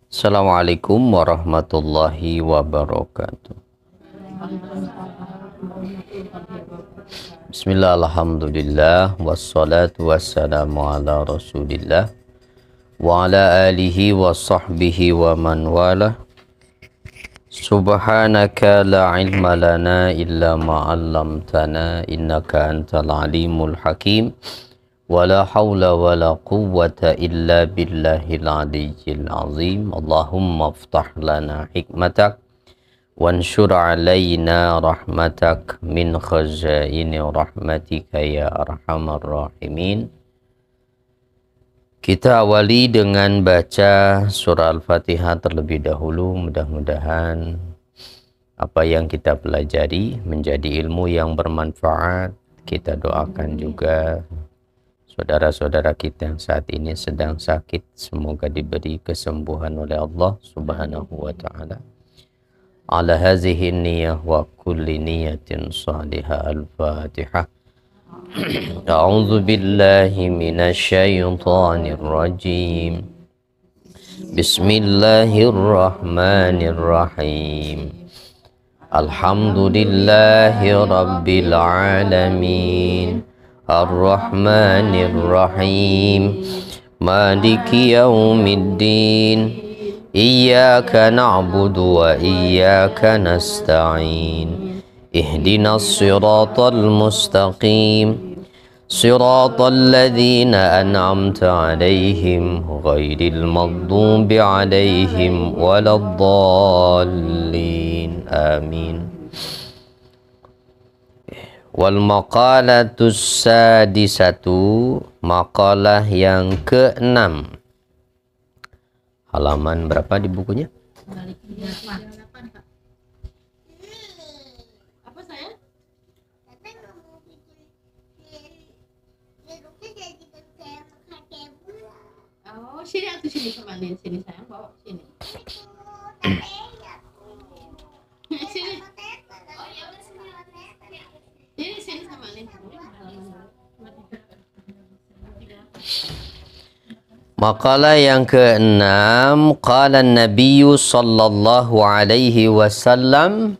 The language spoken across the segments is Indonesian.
Assalamualaikum warahmatullahi wabarakatuh. Bismillah, alhamdulillah, wassalatu wassalamu ala rasulillah wa ala alihi wa sahbihi wa man wala. Subhanaka la ilma lana illa ma'allamtana innaka antal alimul hakim. Wala hawla wala quwwata illa billahil aliyyil azim. Allahumma aftah lana hikmatak wanshur alayna rahmatak min khazaini rahmatika ya arhamar rahimin. Kita awali dengan baca surah Al-Fatihah terlebih dahulu. Mudah-mudahan apa yang kita pelajari menjadi ilmu yang bermanfaat. Kita doakan juga saudara-saudara kita yang saat ini sedang sakit, semoga diberi kesembuhan oleh Allah Subhanahu wa ta'ala. Ala hazihi niyah wa kulli niyatin salihah. Al-Fatihah. A'udzu billahi minasy syaithanir rajim. Bismillahirrahmanirrahim. Alhamdulillahi rabbil alamin. Ar-Rahmanir Rahim. Maliki yaumiddin. Iyyaka na'budu wa iyyaka nasta'in. Ihdinas siratal mustaqim. Siratal ladzina an'amta 'alaihim ghairil maghdubi 'alaihim waladdallin. Amin. Wal maqalatus sadisatu, makalah yang ke-6. Halaman berapa di bukunya? Apa saya? Oh, sini atau sini kemana? Sini sayang, bawa sini. Sini. Sini sama Nin. Makalah yang ke-6, qala an-nabiyyu sallallahu alaihi wasallam.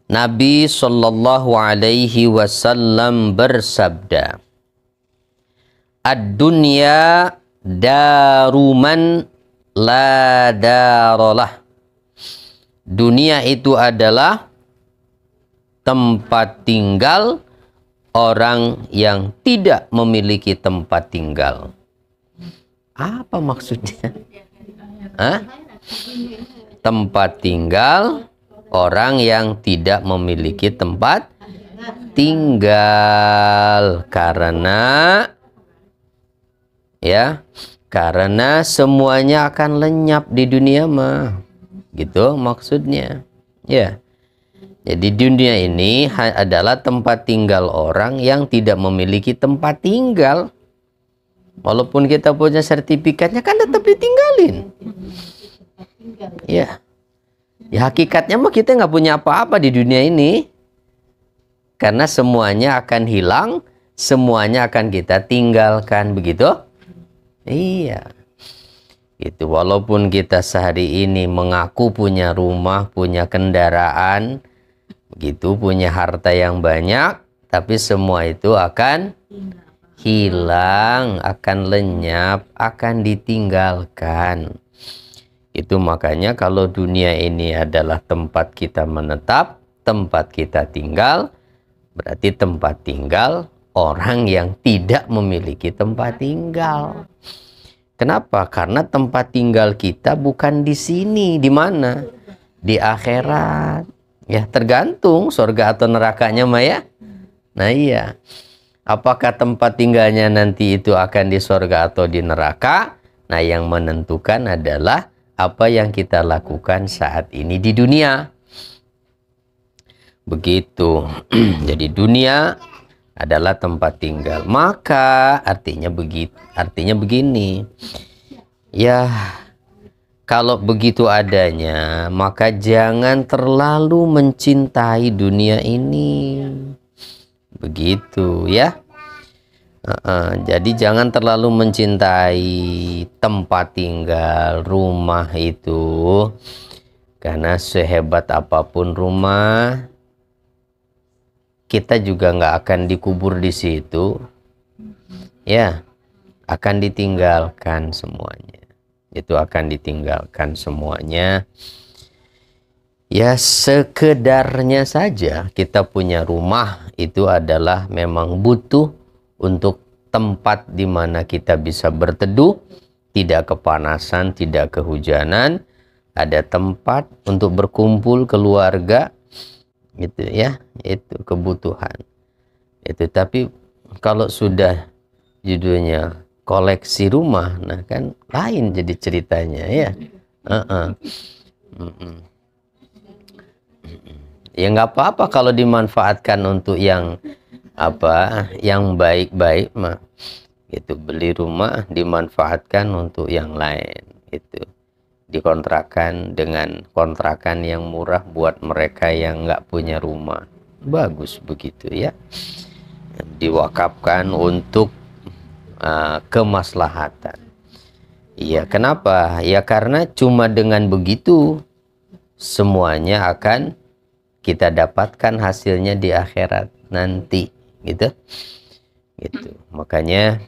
Nabi sallallahu alaihi wasallam bersabda, ad-dunya daruman la daralah. Dunia itu adalah tempat tinggal orang yang tidak memiliki tempat tinggal. Apa maksudnya? Hah? Tempat tinggal orang yang tidak memiliki tempat tinggal karena semuanya akan lenyap di dunia mah. Gitu maksudnya. Ya. Jadi dunia ini adalah tempat tinggal orang yang tidak memiliki tempat tinggal. Walaupun kita punya sertifikatnya kan tetap ditinggalin. Ya. Ya hakikatnya mah kita nggak punya apa-apa di dunia ini. Karena semuanya akan hilang, semuanya akan kita tinggalkan, begitu? Iya. Itu walaupun kita sehari ini mengaku punya rumah, punya kendaraan, begitu, punya harta yang banyak, tapi semua itu akan hilang, akan lenyap, akan ditinggalkan. Itu makanya kalau dunia ini adalah tempat kita menetap, tempat kita tinggal, berarti tempat tinggal orang yang tidak memiliki tempat tinggal. Kenapa? Karena tempat tinggal kita bukan di sini. Di mana? Di akhirat. Ya, tergantung surga atau nerakanya mah ya. Nah iya. Apakah tempat tinggalnya nanti itu akan di surga atau di neraka? Nah, yang menentukan adalah apa yang kita lakukan saat ini di dunia. Begitu. Jadi dunia adalah tempat tinggal. Maka artinya begini. Ya, kalau begitu adanya, maka jangan terlalu mencintai dunia ini. Begitu ya. Jadi jangan terlalu mencintai tempat tinggal, rumah itu, karena sehebat apapun rumah, kita juga nggak akan dikubur di situ, ya, akan ditinggalkan semuanya. Itu akan ditinggalkan semuanya. Ya, sekedarnya saja kita punya rumah itu adalah memang butuh untuk tempat di mana kita bisa berteduh, tidak kepanasan, tidak kehujanan, ada tempat untuk berkumpul keluarga, gitu ya, itu kebutuhan. Itu tapi kalau sudah judulnya koleksi rumah, nah kan lain jadi ceritanya ya. Ya nggak apa-apa kalau dimanfaatkan untuk yang yang baik-baik mah, itu beli rumah dimanfaatkan untuk yang lain, itu dikontrakan dengan kontrakan yang murah buat mereka yang nggak punya rumah, bagus begitu ya, diwakafkan untuk kemaslahatan. Iya, kenapa? Ya karena cuma dengan begitu semuanya akan kita dapatkan hasilnya di akhirat nanti, gitu. Makanya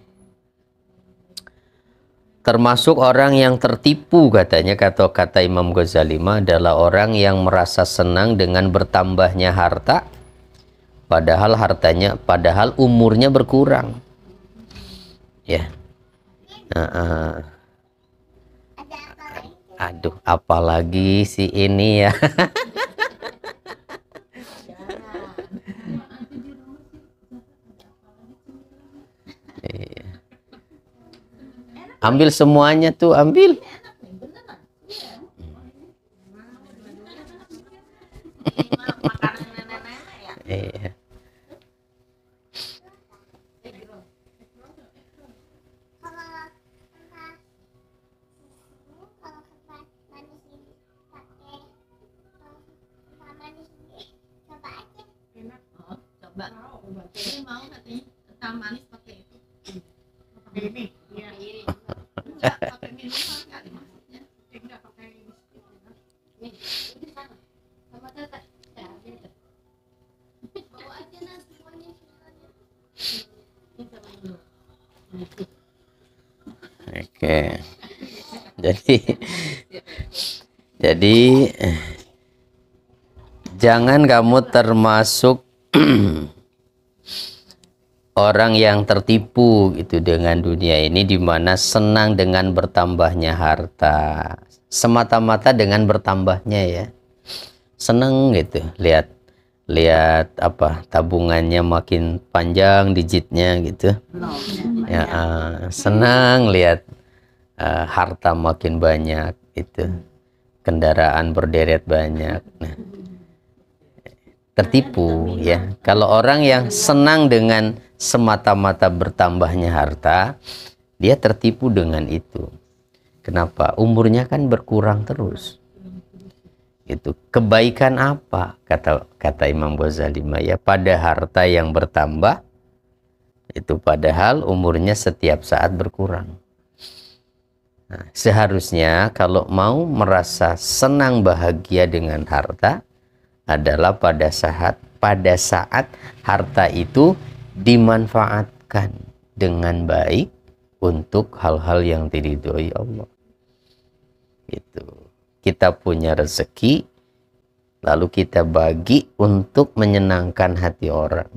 termasuk orang yang tertipu, katanya, kata Imam Ghazali adalah orang yang merasa senang dengan bertambahnya harta, padahal umurnya berkurang, ya. Aduh, apalagi si ini ya. Ambil semuanya tuh, ambil. Iya. Coba. Ini mau katanya kental manis pakai itu. Pakai ini. Iya. Pakai minuman kali maksudnya. Enggak pakai biskuit. Nih, ini sana. Sama tata. Bawa aja nah semuanya. Ini sama dulu. Oke. Jadi jangan kamu termasuk orang yang tertipu itu dengan dunia ini, di mana senang dengan bertambahnya harta, semata-mata dengan bertambahnya ya, senang gitu, lihat tabungannya makin panjang digitnya gitu ya, senang lihat harta makin banyak, itu kendaraan berderet banyak. Nah, tertipu ya kalau orang yang senang dengan semata-mata bertambahnya harta, dia tertipu dengan itu. Kenapa? Umurnya kan berkurang terus. Itu kebaikan apa, kata Imam Ghazali, ya pada harta yang bertambah itu, padahal umurnya setiap saat berkurang. Nah, seharusnya kalau mau merasa senang bahagia dengan harta adalah pada saat harta itu dimanfaatkan dengan baik untuk hal-hal yang diridhoi Allah. Itu kita punya rezeki, lalu kita bagi untuk menyenangkan hati orang.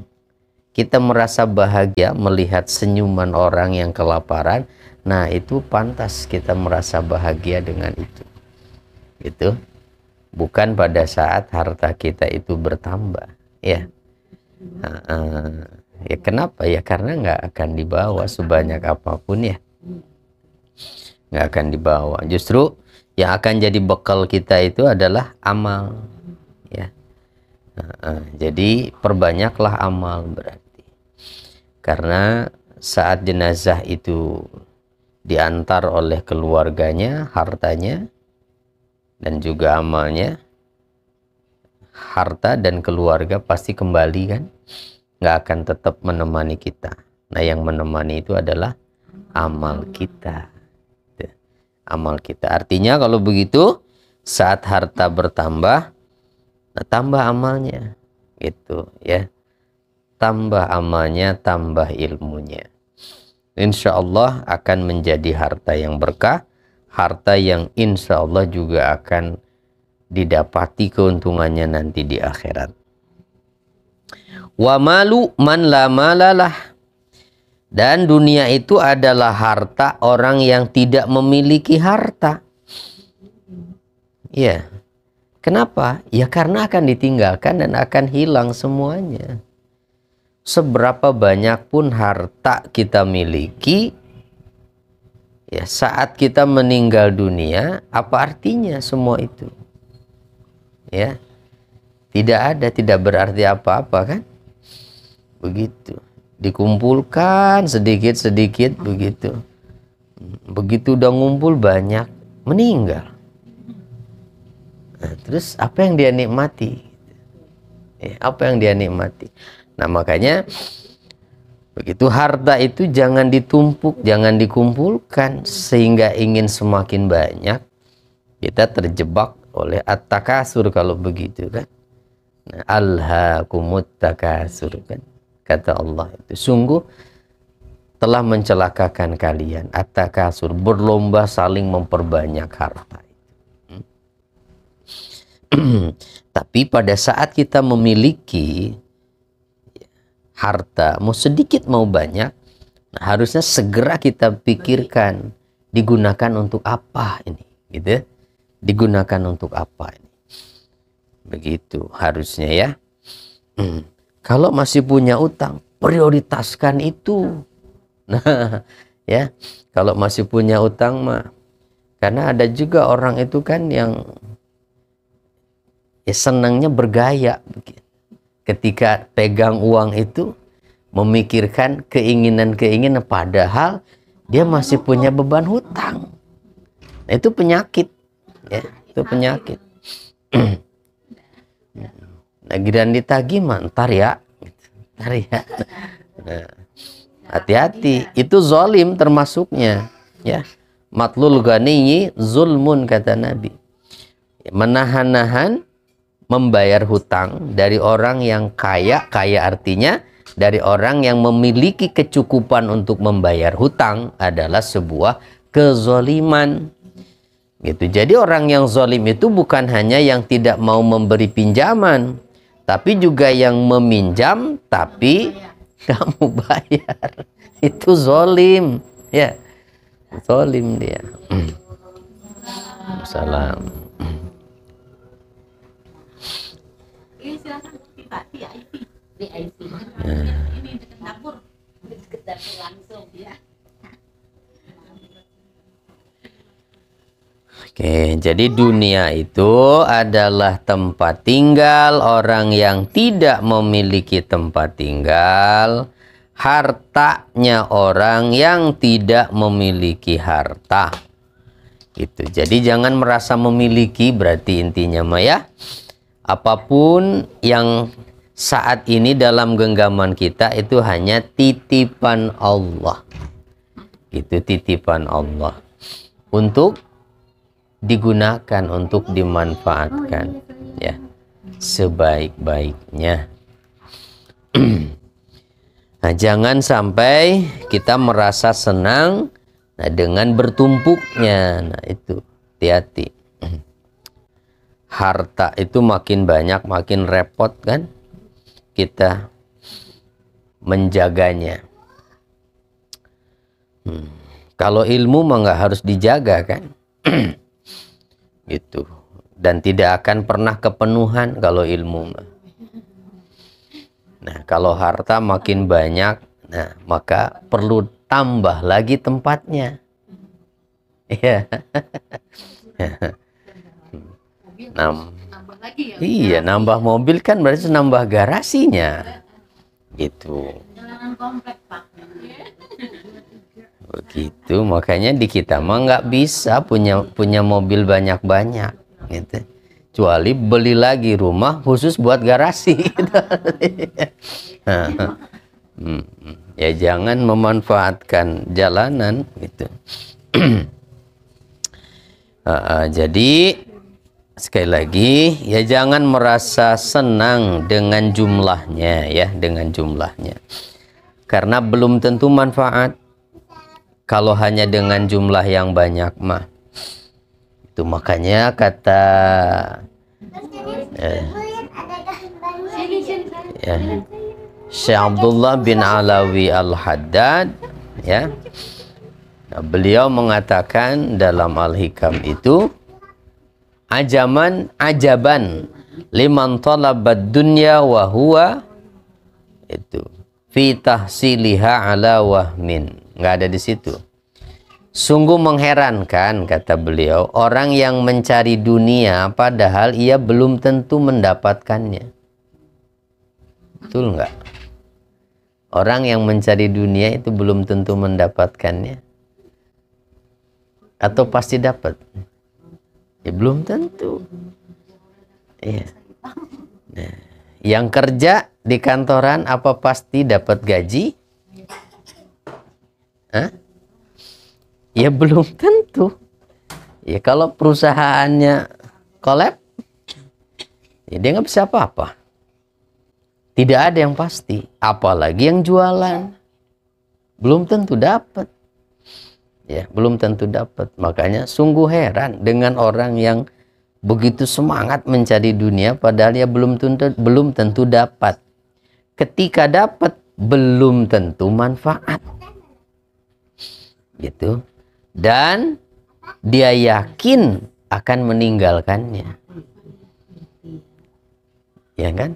Kita merasa bahagia melihat senyuman orang yang kelaparan. Nah, itu pantas kita merasa bahagia dengan itu. Itu bukan pada saat harta kita itu bertambah, ya. Ya kenapa? Ya karena nggak akan dibawa sebanyak apapun ya, nggak akan dibawa. Justru yang akan jadi bekal kita itu adalah amal, ya. Jadi perbanyaklah amal berarti, karena saat jenazah itu diantar oleh keluarganya, hartanya dan juga amalnya, harta dan keluarga pasti kembali kan, nggak akan tetap menemani kita. Nah, yang menemani itu adalah amal kita. Amal kita. Artinya kalau begitu, saat harta bertambah, nah tambah amalnya. Gitu ya. Tambah amalnya, tambah ilmunya. Insya Allah akan menjadi harta yang berkah, harta yang insya Allah juga akan didapati keuntungannya nanti di akhirat. Wa malu man la malalah. Dan dunia itu adalah harta orang yang tidak memiliki harta. Ya. Kenapa? Ya karena akan ditinggalkan dan akan hilang semuanya. Seberapa banyak pun harta kita miliki, ya saat kita meninggal dunia, apa artinya semua itu? Ya. Tidak berarti apa-apa kan? Begitu. Dikumpulkan sedikit-sedikit begitu. Begitu udah ngumpul banyak, meninggal. Nah, terus apa yang dia nikmati? Ya, apa yang dia nikmati? Nah, makanya begitu harta itu jangan ditumpuk, jangan dikumpulkan sehingga ingin semakin banyak. Kita terjebak oleh at-takasur kalau begitu kan. Nah, alhaakumut takasur kan. Kata Allah itu sungguh telah mencelakakan kalian at-takasur, berlomba saling memperbanyak harta. Tapi pada saat kita memiliki harta, mau sedikit mau banyak, nah harusnya segera kita pikirkan digunakan untuk apa ini, gitu. Digunakan untuk apa ini? Begitu harusnya ya. Kalau masih punya utang, prioritaskan itu. Nah, ya, kalau masih punya utang mah, karena ada juga orang itu kan yang ya senangnya bergaya. Ketika pegang uang itu, memikirkan keinginan-keinginan, padahal dia masih punya beban hutang. Nah, itu penyakit, ya, itu penyakit. Nah, giliran ditagih mah ntar ya. Nah, hati-hati, itu zalim termasuknya, ya. Matlul ghaniyi zulmun kata Nabi. Menahan-nahan membayar hutang dari orang yang kaya, kaya artinya dari orang yang memiliki kecukupan untuk membayar hutang adalah sebuah kezaliman. Gitu. Jadi orang yang zalim itu bukan hanya yang tidak mau memberi pinjaman, tapi juga yang meminjam tapi nggak mau bayar. Itu zalim, ya, zalim dia. Salam. Ini silakan VIP. Ini dekat dapur. Dekat dapur langsung ya. Oke, jadi dunia itu adalah tempat tinggal orang yang tidak memiliki tempat tinggal, hartanya orang yang tidak memiliki harta. Gitu. Jadi jangan merasa memiliki, berarti intinya mah ya, apapun yang saat ini dalam genggaman kita itu hanya titipan Allah. Itu titipan Allah. Untuk digunakan, untuk dimanfaatkan, ya, sebaik-baiknya. Nah, jangan sampai kita merasa senang dengan bertumpuknya. Nah, itu hati-hati. Harta itu makin banyak, makin repot kan kita menjaganya. Kalau ilmu mah nggak harus dijaga kan. Gitu. Dan tidak akan pernah kepenuhan kalau ilmu. Nah, kalau harta makin banyak, nah maka perlu tambah lagi tempatnya. Iya. Nambah lagi ya. Iya, nambah mobil kan berarti nambah garasinya. Gitu. Jalanan komplek, Pak. Begitu, makanya di kita mah nggak bisa punya mobil banyak-banyak, gitu. Kecuali beli lagi rumah khusus buat garasi. Gitu. Ya jangan memanfaatkan jalanan gitu. Jadi sekali lagi ya jangan merasa senang dengan jumlahnya ya, dengan jumlahnya. Karena belum tentu manfaat kalau hanya dengan jumlah yang banyak mah. Itu makanya kata Syekh Abdullah bin Alawi Al-Haddad ya. Nah, beliau mengatakan dalam Al-Hikam itu ajaban liman talabad dunya wa huwa itu fi tahsiliha ala wahmin. Nggak ada di situ. Sungguh mengherankan, kata beliau, orang yang mencari dunia padahal ia belum tentu mendapatkannya. Betul nggak? Orang yang mencari dunia itu belum tentu mendapatkannya. Atau pasti dapat? Ya belum tentu. Iya. Nah, yang kerja di kantoran apa pasti dapat gaji? Hah? Ya belum tentu. Ya kalau perusahaannya kolab, ya dia nggak bisa apa-apa. Tidak ada yang pasti. Apalagi yang jualan, belum tentu dapat. Ya belum tentu dapat. Makanya sungguh heran dengan orang yang begitu semangat mencari dunia, padahal ya belum tentu dapat. Ketika dapat, belum tentu manfaat. Gitu. Dan dia yakin akan meninggalkannya, ya kan?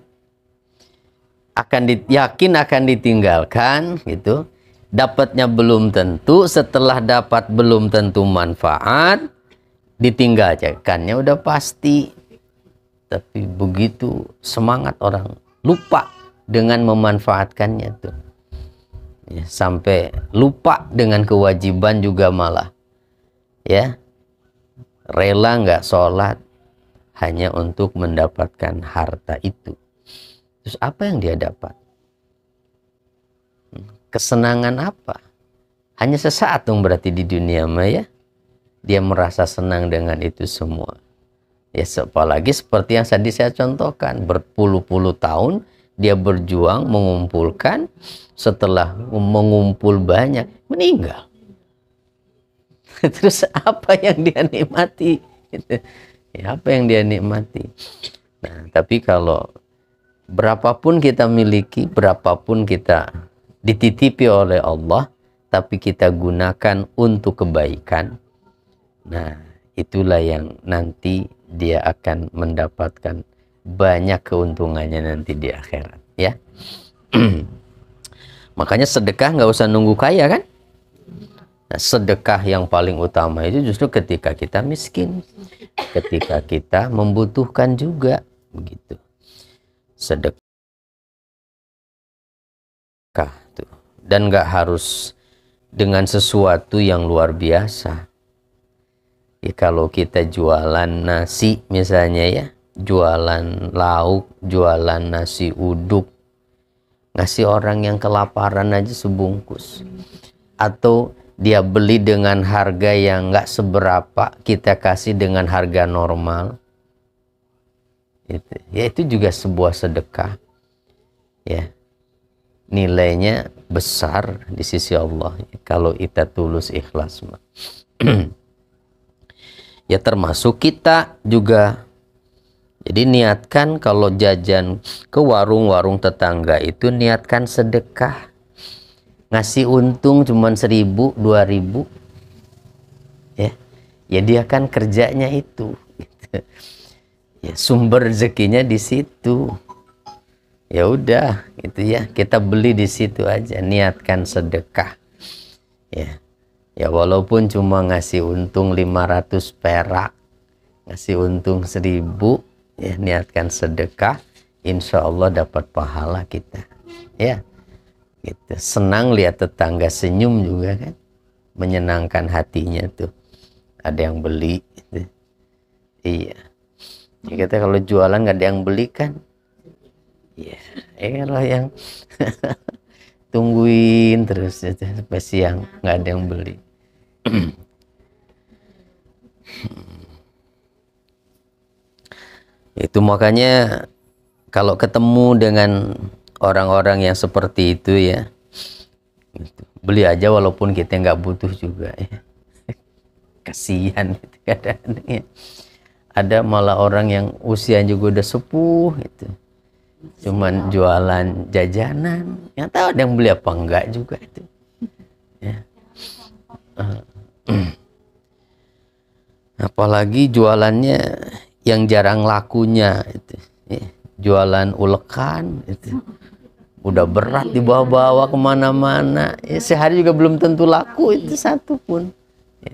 Yakin akan ditinggalkan, gitu. Dapatnya belum tentu, setelah dapat belum tentu manfaat, ditinggalkannya udah pasti. Tapi begitu semangat orang, lupa dengan memanfaatkannya tuh. Ya, sampai lupa dengan kewajiban juga malah ya rela nggak sholat hanya untuk mendapatkan harta itu. Terus apa yang dia dapat? Kesenangan apa? Hanya sesaat dong berarti di dunia maya. Dia merasa senang dengan itu semua. Ya apalagi seperti yang tadi saya contohkan, berpuluh-puluh tahun dia berjuang mengumpulkan, setelah mengumpul banyak meninggal. Terus apa yang dia nikmati? Ya, apa yang dia nikmati? Nah, tapi kalau berapapun kita miliki, berapapun kita dititipi oleh Allah, tapi kita gunakan untuk kebaikan, nah itulah yang nanti dia akan mendapatkan banyak keuntungannya nanti di akhirat ya. Makanya sedekah nggak usah nunggu kaya kan. Nah, sedekah yang paling utama itu justru ketika kita miskin, ketika kita membutuhkan juga begitu. Sedekah tuh. Dan nggak harus dengan sesuatu yang luar biasa ya. Kalau kita jualan nasi misalnya ya, jualan lauk, jualan nasi uduk, ngasih orang yang kelaparan aja sebungkus, atau dia beli dengan harga yang nggak seberapa, kita kasih dengan harga normal, ya itu juga sebuah sedekah ya, nilainya besar di sisi Allah ya, kalau kita tulus ikhlas. Ya termasuk kita juga. Jadi niatkan kalau jajan ke warung-warung tetangga itu niatkan sedekah. Ngasih untung cuma 1.000, 2.000. Ya. Ya dia kan kerjanya itu. Ya, sumber rezekinya di situ. Ya udah gitu ya. Kita beli di situ aja, niatkan sedekah. Ya. Ya walaupun cuma ngasih untung 500 perak, ngasih untung 1.000, ya niatkan sedekah, insya Allah dapat pahala kita. Ya, gitu. Senang lihat tetangga senyum juga kan, menyenangkan hatinya tuh. Ada yang beli, gitu. Iya. Ya, kita kalau jualan nggak ada yang beli kan, iya. Kalau yang tungguin terus itu sampai siang, nggak ada yang beli. Itu makanya kalau ketemu dengan orang-orang yang seperti itu ya, beli aja walaupun kita nggak butuh juga ya. Kasihan gitu kadang-kadang ya. Ada malah orang yang usia juga udah sepuh itu, cuman jualan jajanan, yang tahu ada yang beli apa enggak juga itu ya. Apalagi jualannya yang jarang lakunya itu ya. Jualan ulekan itu udah berat dibawa-bawa kemana-mana ya, sehari juga belum tentu laku itu satu pun ya.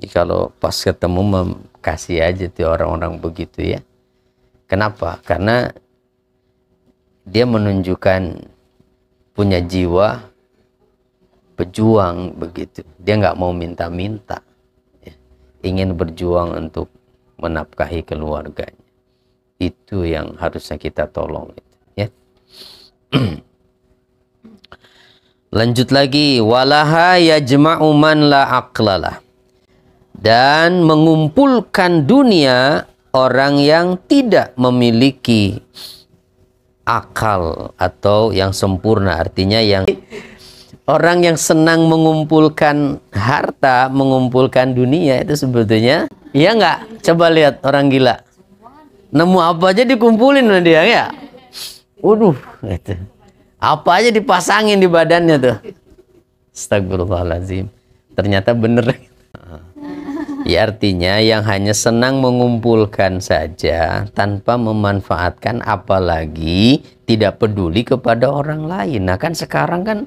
Jadi kalau pas ketemu kasih aja tuh orang-orang begitu ya. Kenapa? Karena dia menunjukkan punya jiwa pejuang begitu. Dia nggak mau minta-minta ya. Ingin berjuang untuk menafkahi keluarganya. Itu yang harusnya kita tolong ya. Lanjut lagi, walaha yajma'u man la aqlalah. Dan mengumpulkan dunia orang yang tidak memiliki akal atau yang sempurna, artinya yang orang yang senang mengumpulkan harta, mengumpulkan dunia itu sebetulnya iya nggak? Coba lihat orang gila, nemu apa aja dikumpulin sama dia ya. Waduh, itu apa aja dipasangin di badannya tuh. Astagfirullahaladzim, ternyata bener. Ya artinya yang hanya senang mengumpulkan saja tanpa memanfaatkan, apalagi tidak peduli kepada orang lain. Nah kan sekarang kan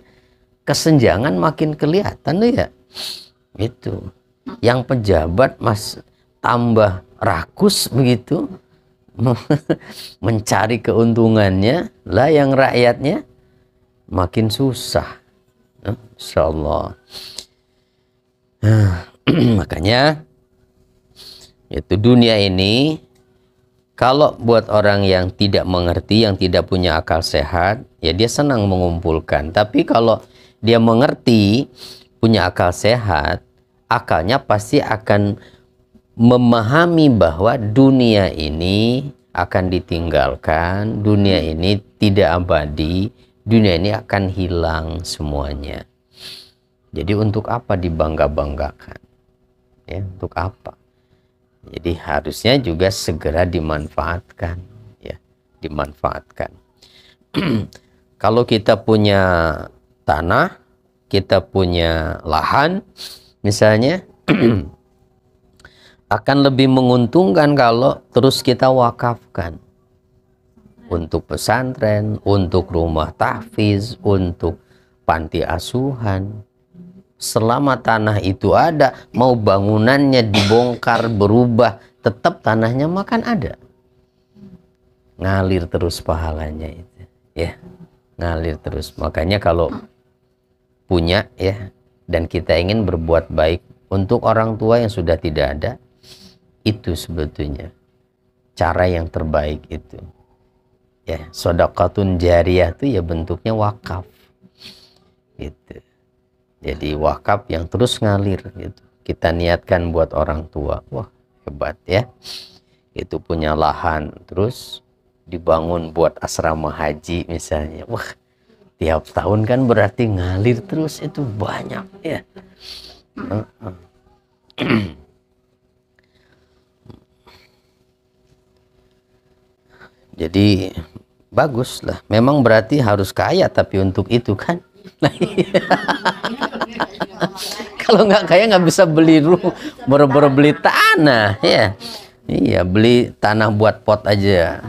kesenjangan makin kelihatan tuh ya. Itu yang pejabat mas tambah rakus begitu mencari keuntungannya, lah yang rakyatnya makin susah. Insyaallah. Makanya itu dunia ini kalau buat orang yang tidak mengerti, yang tidak punya akal sehat, ya dia senang mengumpulkan. Tapi kalau dia mengerti, punya akal sehat, akalnya pasti akan memahami bahwa dunia ini akan ditinggalkan, dunia ini tidak abadi, dunia ini akan hilang semuanya. Jadi untuk apa dibangga-banggakan? Ya, untuk apa? Jadi harusnya juga segera dimanfaatkan, ya, dimanfaatkan. Kalau kita punya tanah, kita punya lahan, misalnya, akan lebih menguntungkan kalau terus kita wakafkan untuk pesantren, untuk rumah tahfiz, untuk panti asuhan. Selama tanah itu ada, mau bangunannya dibongkar, berubah, tetap tanahnya makan ada. Ngalir terus pahalanya itu, ya, ngalir terus. Makanya kalau punya ya, dan kita ingin berbuat baik untuk orang tua yang sudah tidak ada, itu sebetulnya cara yang terbaik itu. Ya, sedekahun jariyah itu ya bentuknya wakaf. Gitu. Jadi wakaf yang terus ngalir gitu. Kita niatkan buat orang tua. Wah, hebat ya. Itu punya lahan terus dibangun buat asrama haji misalnya. Wah, tiap tahun kan berarti ngalir terus, itu banyak ya. Jadi bagus lah. Memang berarti harus kaya tapi untuk itu kan. Kalau nggak kaya nggak bisa beli rumah, baru beli tanah ya. Iya, beli tanah buat pot aja.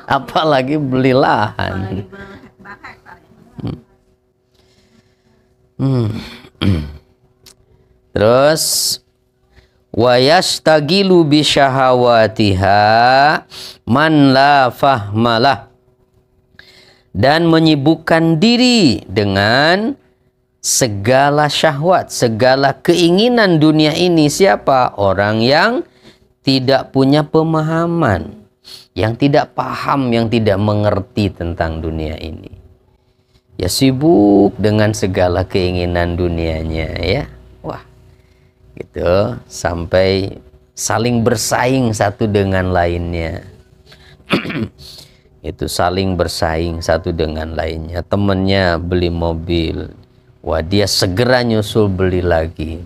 Apalagi beli lahan. Terus wa yastagilu bi syahawatiha man la fahmalah, dan menyibukkan diri dengan segala syahwat, segala keinginan dunia ini siapa? Orang yang tidak punya pemahaman, yang tidak paham, yang tidak mengerti tentang dunia ini. Ya sibuk dengan segala keinginan dunianya ya. Wah, gitu, sampai saling bersaing satu dengan lainnya. Itu saling bersaing satu dengan lainnya. Temennya beli mobil, wah dia segera nyusul beli lagi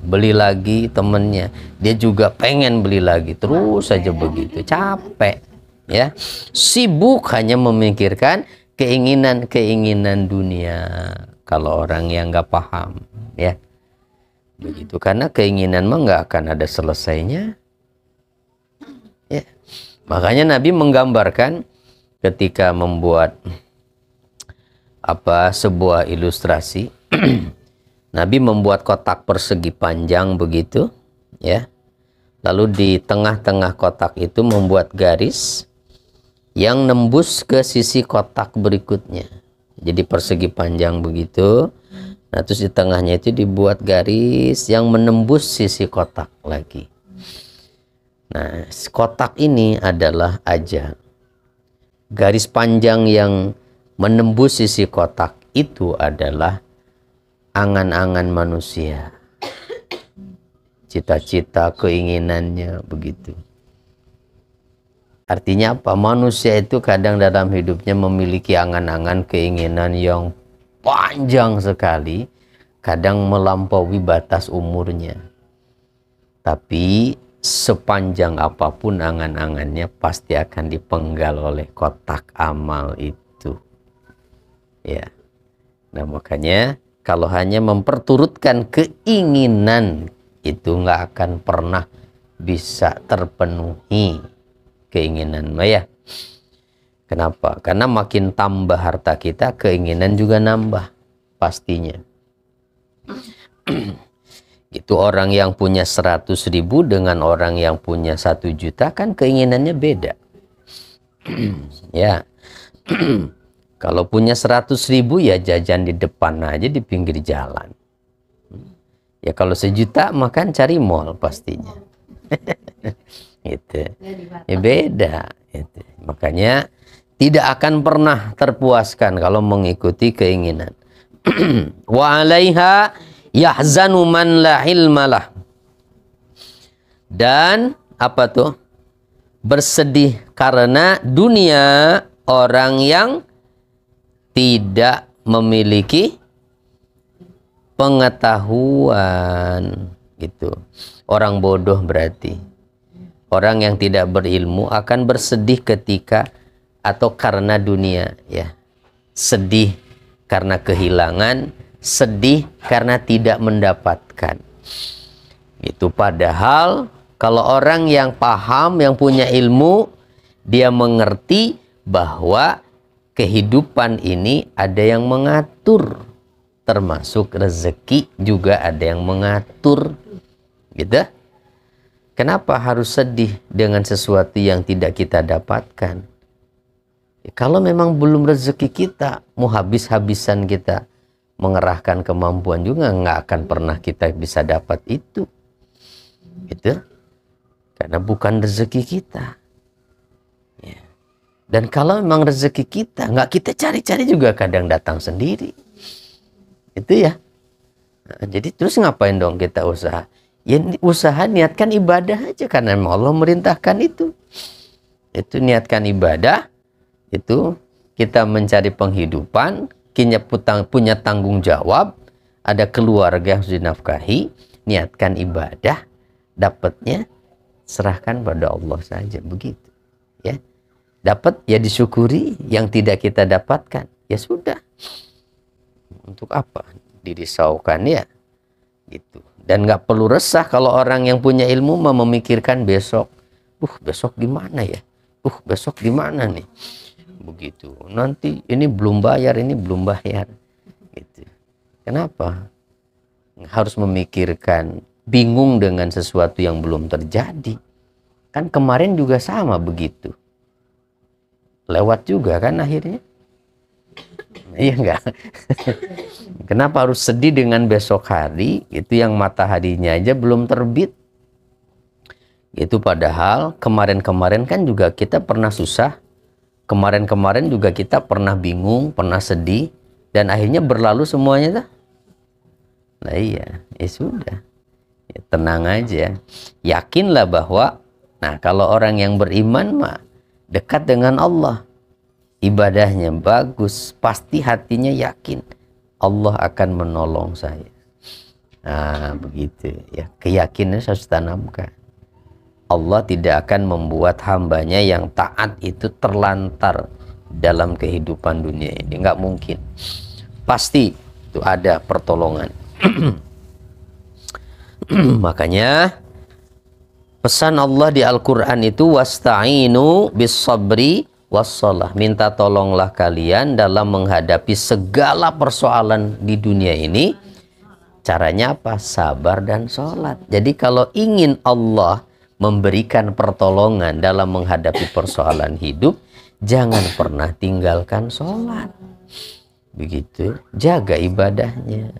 temennya, dia juga pengen beli lagi, terus saja begitu, capek ya, sibuk hanya memikirkan keinginan dunia. Kalau orang yang nggak paham ya begitu, karena keinginan mah nggak akan ada selesainya ya. Makanya Nabi menggambarkan ketika membuat sebuah ilustrasi. Nabi membuat kotak persegi panjang begitu ya, lalu di tengah-tengah kotak itu membuat garis yang nembus ke sisi kotak berikutnya. Jadi persegi panjang begitu, nah terus di tengahnya itu dibuat garis yang menembus sisi kotak lagi. Nah kotak ini adalah ajal. Garis panjang yang menembus sisi kotak itu adalah angan-angan manusia, cita-cita, keinginannya begitu. Artinya apa? Manusia itu kadang dalam hidupnya memiliki angan-angan, keinginan yang panjang sekali, kadang melampaui batas umurnya. Tapi sepanjang apapun angan-angannya pasti akan dipenggal oleh kotak amal itu. Ya. Nah makanya kalau hanya memperturutkan keinginan itu nggak akan pernah bisa terpenuhi keinginan ya. Kenapa? Karena makin tambah harta kita, keinginan juga nambah pastinya. Itu orang yang punya 100.000 dengan orang yang punya 1 juta kan keinginannya beda. Ya. Kalau punya 100.000 ya jajan di depan aja di pinggir jalan. Ya kalau 1 juta makan cari mall pastinya. Itu ya beda itu. Makanya tidak akan pernah terpuaskan kalau mengikuti keinginan. Wa 'alaiha yahzanu man la ilmalah. Dan apa tuh? Bersedih karena dunia orang yang tidak memiliki pengetahuan gitu. Orang bodoh berarti. Orang yang tidak berilmu akan bersedih ketika atau karena dunia ya. Sedih karena kehilangan, sedih karena tidak mendapatkan. Itu padahal kalau orang yang paham, yang punya ilmu, dia mengerti bahwa kehidupan ini ada yang mengatur, termasuk rezeki juga ada yang mengatur gitu. Kenapa harus sedih dengan sesuatu yang tidak kita dapatkan? Kalau memang belum rezeki kita, mau habis-habisan kita mengerahkan kemampuan juga nggak akan pernah kita bisa dapat itu. Gitu. Karena bukan rezeki kita. Ya. Dan kalau memang rezeki kita, nggak kita cari-cari juga kadang datang sendiri. Itu ya. Nah, jadi terus ngapain dong kita usaha? Ya usaha niatkan ibadah aja karena Allah merintahkan itu. Itu niatkan ibadah, itu kita mencari penghidupan, punya tanggung jawab, ada keluarga yang harus dinafkahi, niatkan ibadah, dapatnya serahkan pada Allah saja begitu. Ya. Dapat ya disyukuri, yang tidak kita dapatkan ya sudah. Untuk apa dirisaukan ya? Gitu. Dan nggak perlu resah kalau orang yang punya ilmu memikirkan besok. Besok gimana ya? Besok gimana nih? Begitu. Nanti ini belum bayar, ini belum bayar. Gitu. Kenapa? Harus memikirkan, bingung dengan sesuatu yang belum terjadi. Kan kemarin juga sama begitu. Lewat juga kan akhirnya. Iya enggak? Kenapa harus sedih dengan besok hari? Itu yang mataharinya aja belum terbit. Itu padahal kemarin-kemarin kan juga kita pernah susah. Kemarin-kemarin juga kita pernah bingung, pernah sedih. Dan akhirnya berlalu semuanya. Nah iya, ya sudah. Ya, tenang aja. Yakinlah bahwa, nah kalau orang yang beriman mah dekat dengan Allah. Ibadahnya bagus. Pasti hatinya yakin. Allah akan menolong saya. Nah begitu ya. Keyakinan harus tanamkan. Allah tidak akan membuat hambanya yang taat itu terlantar dalam kehidupan dunia ini. Nggak mungkin. Pasti itu ada pertolongan. Makanya pesan Allah di Al-Quran itu wasta'inu bis sabri wassalah. Minta tolonglah kalian dalam menghadapi segala persoalan di dunia ini. Caranya apa? Sabar dan sholat. Jadi kalau ingin Allah memberikan pertolongan dalam menghadapi persoalan hidup, jangan pernah tinggalkan sholat. Begitu, jaga ibadahnya.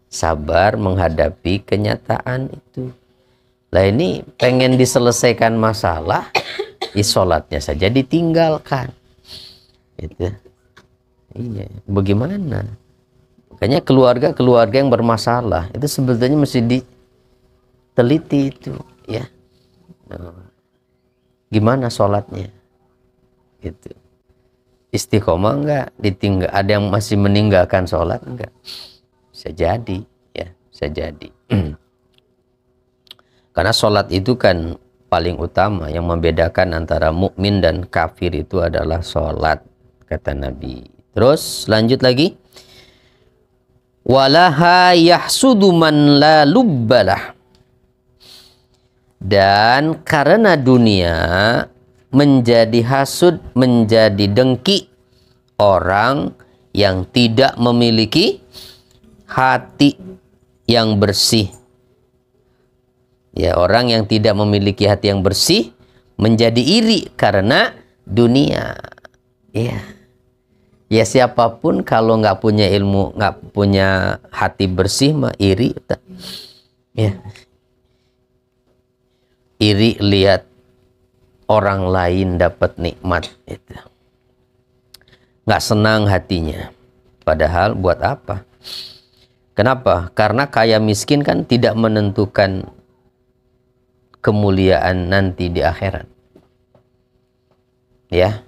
Sabar menghadapi kenyataan itu. Lah ini pengen diselesaikan masalah, sholatnya saja ditinggalkan. Itu. Iya, bagaimana? Makanya keluarga-keluarga yang bermasalah itu sebetulnya mesti diteliti itu, ya. Gimana sholatnya gitu, istiqomah enggak, ditinggal, ada yang masih meninggalkan sholat enggak, bisa jadi ya, bisa jadi. Karena sholat itu kan paling utama, yang membedakan antara mukmin dan kafir itu adalah sholat, kata Nabi. Terus lanjut lagi, walaha yahsudu man la lubbalah. Dan karena dunia menjadi hasud, menjadi dengki orang yang tidak memiliki hati yang bersih. Ya, orang yang tidak memiliki hati yang bersih menjadi iri karena dunia. Ya, ya siapapun kalau nggak punya ilmu, nggak punya hati bersih mah iri. Ya. Iri lihat orang lain dapat nikmat itu. Nggak senang hatinya. Padahal buat apa? Kenapa? Karena kaya miskin kan tidak menentukan kemuliaan nanti di akhirat. Ya.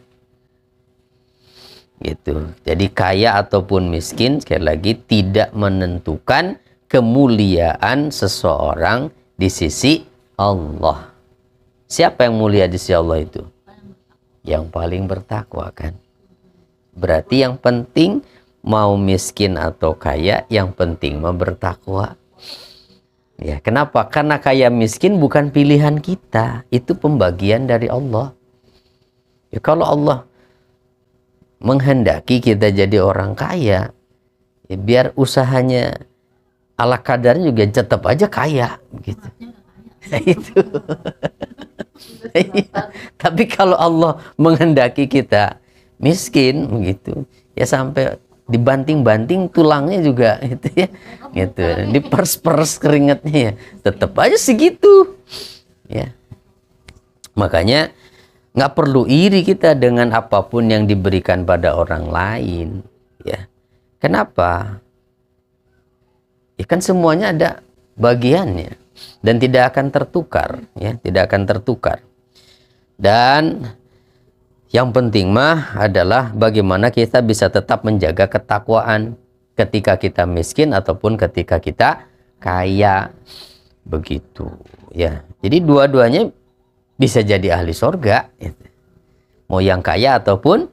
Gitu. Jadi kaya ataupun miskin sekali lagi tidak menentukan kemuliaan seseorang di sisi Allah. Siapa yang mulia di sisi Allah itu? Yang paling bertakwa kan. Berarti yang penting mau miskin atau kaya, yang penting mah bertakwa. Ya, kenapa? Karena kaya miskin bukan pilihan kita, itu pembagian dari Allah. Ya, kalau Allah menghendaki kita jadi orang kaya, ya biar usahanya ala kadarnya juga tetap aja kaya gitu. Itu. Tapi kalau Allah menghendaki kita miskin begitu, ya sampai dibanting-banting tulangnya juga gitu ya. Gitu. Diperes-peres keringatnya ya, tetap aja segitu. Ya. Makanya nggak perlu iri kita dengan apapun yang diberikan pada orang lain, ya. Kenapa? Ya kan semuanya ada bagiannya. Dan tidak akan tertukar, ya, tidak akan tertukar. Dan yang penting mah adalah bagaimana kita bisa tetap menjaga ketakwaan ketika kita miskin ataupun ketika kita kaya, begitu, ya. Jadi dua-duanya bisa jadi ahli sorga, ya. Mau yang kaya ataupun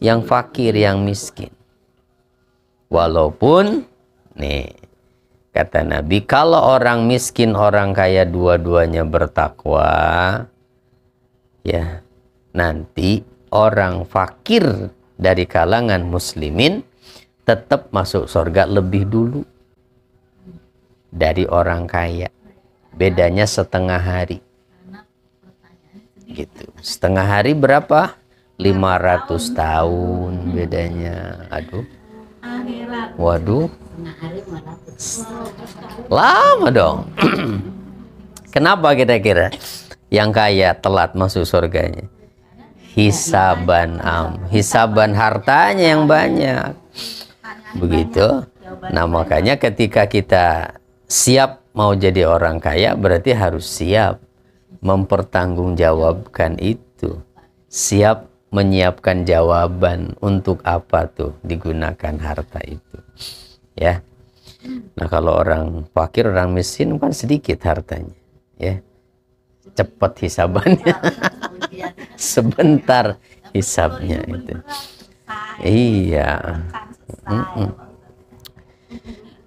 yang fakir, yang miskin. Walaupun nih, kata Nabi, kalau orang miskin, orang kaya dua-duanya bertakwa, ya, nanti orang fakir dari kalangan muslimin tetap masuk surga lebih dulu dari orang kaya. Bedanya setengah hari. Gitu. Setengah hari berapa? 500 tahun bedanya. Aduh. Waduh. Lama dong. Kenapa kira-kira yang kaya telat masuk surganya? Hisaban hisaban hartanya yang banyak. Begitu. Nah, makanya ketika kita siap mau jadi orang kaya, berarti harus siap mempertanggungjawabkan itu. Siap menyiapkan jawaban untuk apa tuh digunakan harta itu. Ya. Nah, kalau orang fakir, orang miskin kan sedikit hartanya. Ya. Cepat hisabannya. Sebentar hisabnya itu. Iya.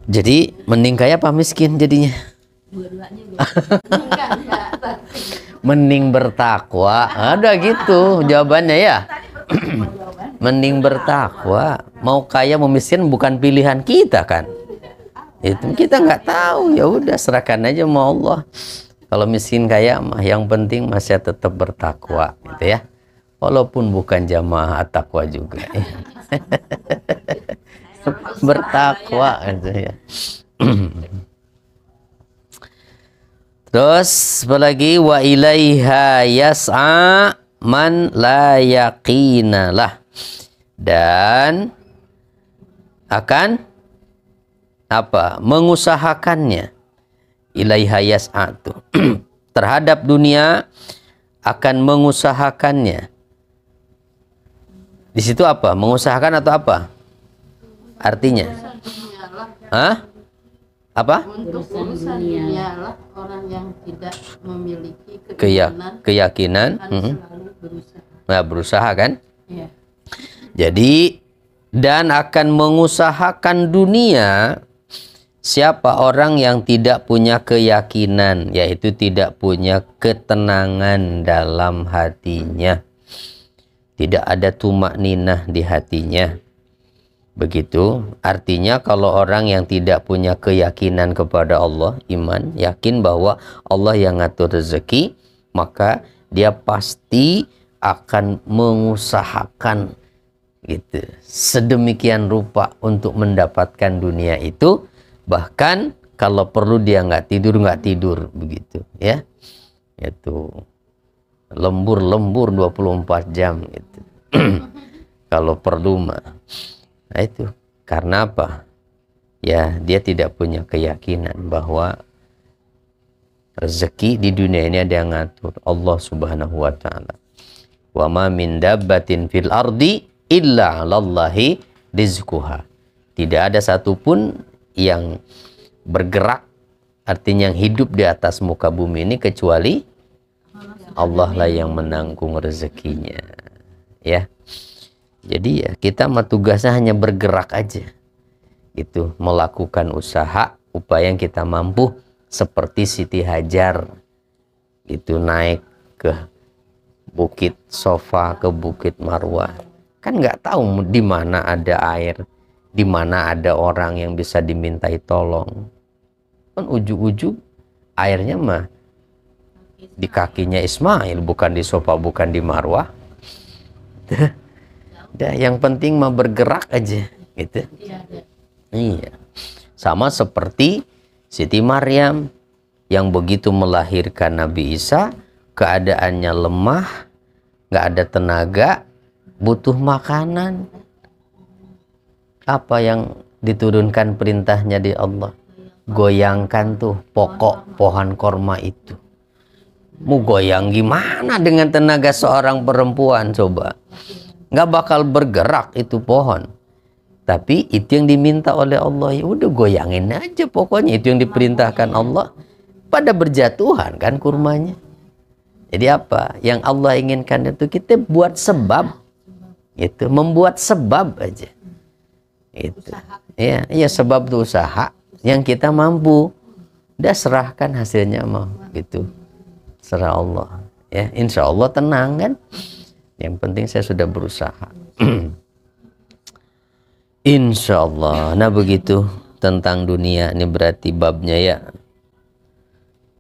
Jadi mending kaya apa miskin jadinya? Mending bertakwa. Ada gitu jawabannya ya. Mending bertakwa. Mau kaya mau miskin bukan pilihan kita kan. Itu kita nggak tahu. Ya udah serahkan aja sama Allah. Kalau miskin kaya mah yang penting masih tetap bertakwa gitu ya. Walaupun bukan jamaah at-taqwa juga ya. Bertakwa gitu ya. Terus apalagi wa ilaiha yas'a man la yaqina lah. Dan akan apa? Mengusahakannya. Ilaiha yas'a tuh. Terhadap dunia akan mengusahakannya. Di situ apa? Mengusahakan atau apa? Artinya? Hah? Apa? Untuk urusan dunialah orang yang tidak memiliki keyakinan harus selalu berusaha. Nah, berusaha kan? Ya. Jadi dan akan mengusahakan dunia siapa orang yang tidak punya keyakinan, yaitu tidak punya ketenangan dalam hatinya. Tidak ada tumakninah di hatinya. Begitu, artinya kalau orang yang tidak punya keyakinan kepada Allah, iman, yakin bahwa Allah yang ngatur rezeki, maka dia pasti akan mengusahakan gitu, sedemikian rupa untuk mendapatkan dunia itu. Bahkan kalau perlu dia nggak tidur begitu ya. Itu lembur 24 jam gitu. Kalau perlu mah. Nah itu karena apa? Ya dia tidak punya keyakinan bahwa rezeki di dunia ini ada yang ngatur, Allah Subhanahu wa taala. Wa ma min dabbatin fil ardi illa 'alallahi rizquha. Tidak ada satupun yang bergerak, artinya yang hidup di atas muka bumi ini, kecuali Allah lah yang menanggung rezekinya. Ya. Jadi ya kita mah tugasnya hanya bergerak aja. Itu melakukan usaha upaya yang kita mampu, seperti Siti Hajar itu naik ke Bukit Sofa, ke Bukit Marwah. Kan nggak tahu di mana ada air, di mana ada orang yang bisa dimintai tolong. Kan ujug-ujug airnya mah di kakinya Ismail, bukan di Sofa, bukan di Marwah. Dah, yang penting mah bergerak aja gitu. Iya. Sama seperti Siti Maryam yang begitu melahirkan Nabi Isa, keadaannya lemah, nggak ada tenaga, butuh makanan. Apa yang diturunkan perintahnya di Allah? Goyangkan tuh pokok pohon korma itu. Mau goyang gimana dengan tenaga seorang perempuan coba? Nggak bakal bergerak itu pohon. Tapi itu yang diminta oleh Allah, ya udah goyangin aja pokoknya, itu yang diperintahkan Allah. Pada berjatuhan kan kurmanya. Jadi apa? Yang Allah inginkan itu kita buat sebab. Itu membuat sebab aja. Itu. Ya, ya sebab itu usaha yang kita mampu. Udah serahkan hasilnya mau gitu. Serah Allah. Ya, insya Allah tenang kan. Yang penting saya sudah berusaha. Insya Allah. Nah begitu tentang dunia. Ini berarti babnya ya.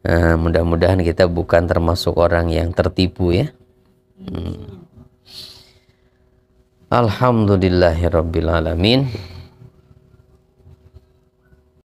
Nah, mudah-mudahan kita bukan termasuk orang yang tertipu ya. Alhamdulillahirrabbilalamin.